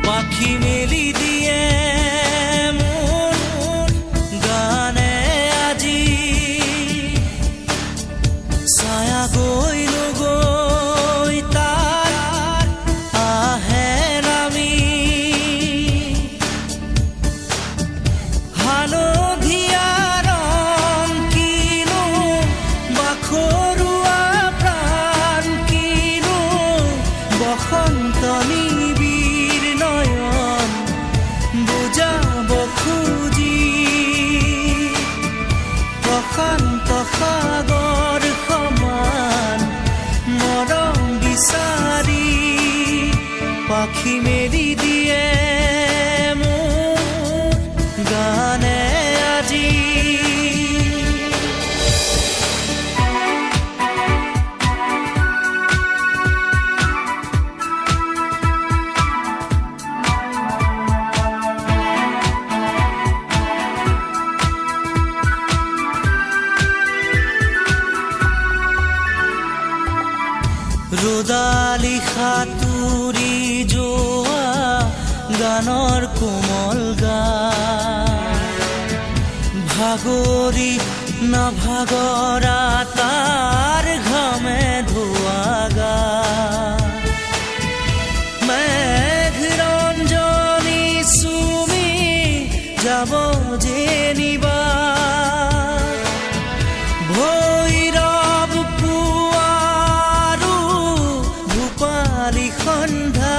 পাখি মেলি দিয়ে মন গানে আজি ছায়া গৈল গৈ তাৰ আহে নামি হালধীয়া ৰং কিনো বাখৰুৱা প্ৰাণ কিনো বসন্ত নিবিৰ নয়ন বুজাব খুজি প্ৰশান্ত সাগৰ সমান মৰম বিচাৰি পাখি মেলি দিয়ে মোৰ গানে আজি ৰ'দালি সাঁতুৰি যোৱা গানৰ কোমল গান ভাগৰি নাভাগৰা তাৰ ঘামে ধোৱা গান মেঘ ৰঞ্জনী চুমি যাব যেনিবা ভৈৰৱ পুৱাৰো ভূপালী সন্ধ্যা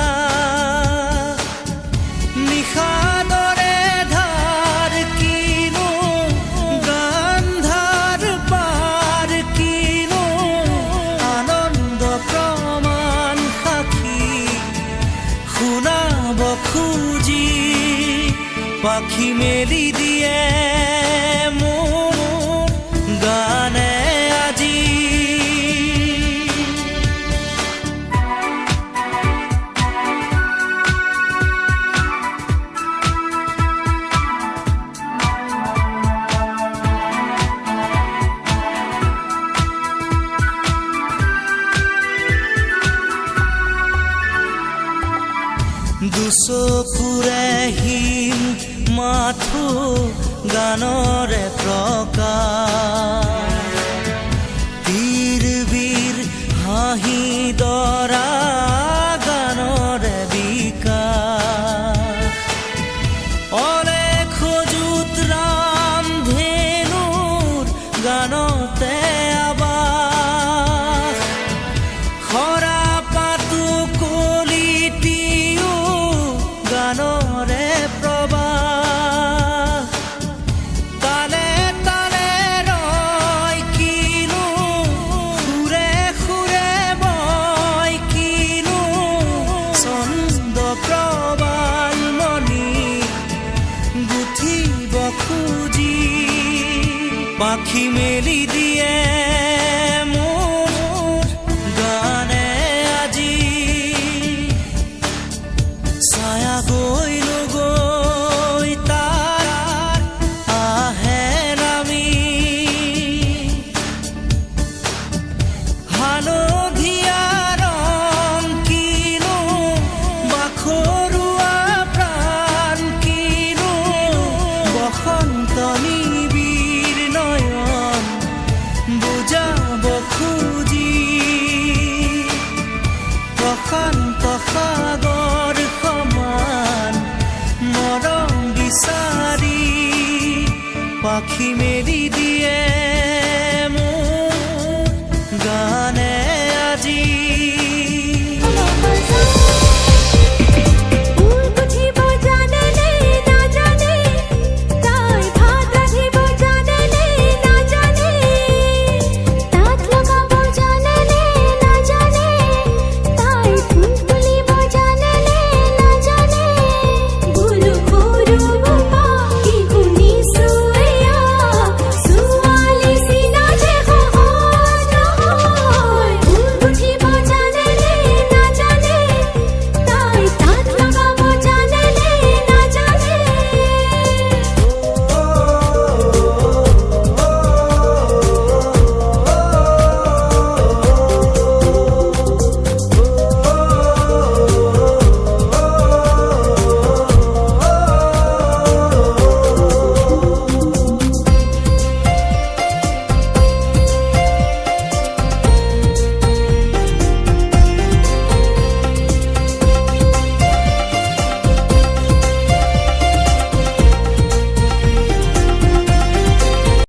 নিশাদৰে ধাৰ কিনো গান্ধাৰ পাৰ কিনো আনন্দ প্ৰমাণ সাক্ষী শুনাব খুজি পাখি মেলি দিয়ে মোৰ গানে আজি দুচকুৰে হিম মাথো গানৰে প্ৰকাশ তীৰ বীৰ হাঁহি দৰা গানৰে বিকাশ অলেখ যুত ৰামধেনুৰ গানতে আবাস খৰা পাতো কলিটিও গানৰে প্ৰবাহ তালে তালে ৰয় কিনো সুৰে সুৰে বয় কিনো ছন্দ প্ৰবাল মণি গুঠিব খুজি পাখি মেলি দিয়ে